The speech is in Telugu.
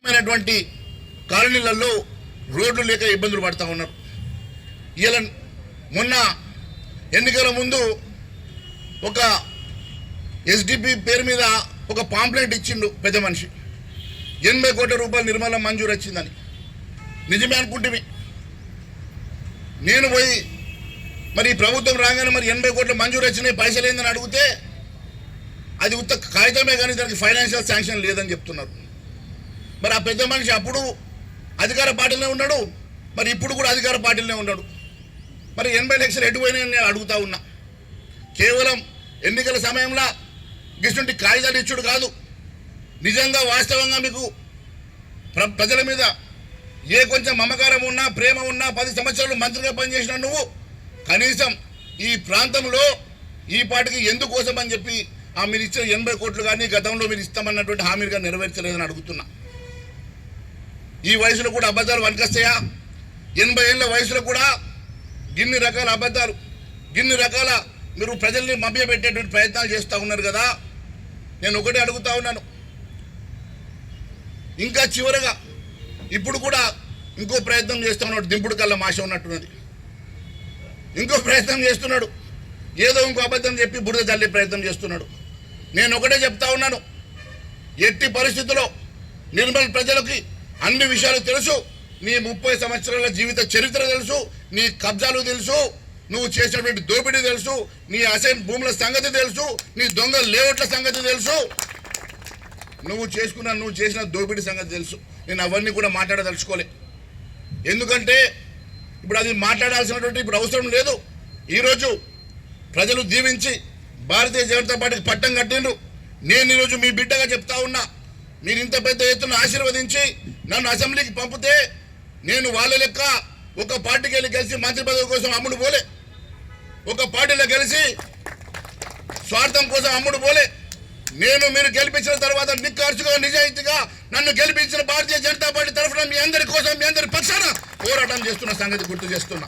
అయినటువంటి కాలనీలలో రోడ్లు లేక ఇబ్బందులు పడతా ఉన్నారు. ఇలా మొన్న ఎన్నికల ముందు ఒక ఎస్డిపి పేరు మీద ఒక పాంప్లెట్ ఇచ్చిండు పెద్ద మనిషి, 80 కోట్ల రూపాయలు నిర్మల మంజూరు వచ్చిందని. నిజమే అనుకుంటే నేను పోయి మరి ప్రభుత్వం రాగానే మరి 80 కోట్ల మంజూరు వచ్చినాయి, పైసలు ఏందని అడిగితే అది ఉత్త కాగితమే కానీ దానికి ఫైనాన్షియల్ శాంక్షన్ లేదని చెప్తున్నారు. మరి ఆ పెద్ద మనిషి అప్పుడు అధికార పార్టీలోనే ఉన్నాడు, మరి ఇప్పుడు కూడా అధికార పార్టీలోనే ఉన్నాడు. మరి 80 లక్షలు ఎటు పోయినాయని నేను అడుగుతా ఉన్నా. కేవలం ఎన్నికల సమయంలో గిసుంటి కాగితాలు ఇచ్చుడు కాదు, నిజంగా వాస్తవంగా మీకు ప్రజల మీద ఏ కొంచెం మమకారం ఉన్నా ప్రేమ ఉన్నా 10 సంవత్సరాలు మంత్రిగా పనిచేసిన నువ్వు కనీసం ఈ ప్రాంతంలో ఈ పార్టీకి ఎందుకోసం అని చెప్పి మీరు ఇచ్చిన 80 కోట్లు కానీ గతంలో మీరు ఇస్తామన్నటువంటి హామీలుగా నెరవేర్చలేదని అడుగుతున్నా. ఈ వయసులో కూడా అబద్ధాలు వనికొస్తాయా? 80 ఏళ్ళ వయసులో కూడా గిన్ని రకాల అబద్ధాలు, గిన్ని రకాల మీరు ప్రజల్ని మభ్యపెట్టేటువంటి ప్రయత్నాలు చేస్తూ ఉన్నారు కదా. నేను ఒకటే అడుగుతా ఉన్నాను, ఇంకా చివరగా ఇప్పుడు కూడా ఇంకో ప్రయత్నం చేస్తూ ఉన్నాడు, దింపుడు కళ్ళ మాష ఉన్నట్టున్నది. ఇంకో ప్రయత్నం చేస్తున్నాడు, ఏదో ఇంకో అబద్ధం చెప్పి బురద చల్లే ప్రయత్నం చేస్తున్నాడు. నేను ఒకటే చెప్తా ఉన్నాను, ఎట్టి పరిస్థితుల్లో నిర్మల్ ప్రజలకి అన్ని విషయాలు తెలుసు. నీ 30 సంవత్సరాల జీవిత చరిత్ర తెలుసు, నీ కబ్జాలు తెలుసు, నువ్వు చేసినటువంటి దోపిడీ తెలుసు, నీ అసైన్ భూముల సంగతి తెలుసు, నీ దొంగ లేఅవుట్ల సంగతి తెలుసు, నువ్వు చేసిన దోపిడీ సంగతి తెలుసు. నేను అవన్నీ కూడా మాట్లాడదలుచుకోలే, ఎందుకంటే ఇప్పుడు అది మాట్లాడాల్సినటువంటి ఇప్పుడు అవసరం లేదు. ఈరోజు ప్రజలు దీవించి భారతీయ జనతా పార్టీకి పట్టం కట్టిండ్రు. నేను ఈరోజు మీ బిడ్డగా చెప్తా ఉన్నా, మీరు ఇంత పెద్ద ఎత్తున ఆశీర్వదించి నన్ను అసెంబ్లీకి పంపితే నేను వాళ్ళ లెక్క ఒక పార్టీకి వెళ్ళి గెలిచి మంత్రి పదవి కోసం అమ్ముడు పోలే, ఒక పార్టీలో గెలిచి స్వార్థం కోసం అమ్ముడు పోలే. నేను మీరు గెలిపించిన తర్వాత నిక్కర్చుగా నిజాయితీగా నన్ను గెలిపించిన భారతీయ జనతా పార్టీ తరఫున మీ అందరి కోసం మీ అందరి పక్షాన పోరాటం చేస్తున్న సంగతి గుర్తు చేస్తున్నా.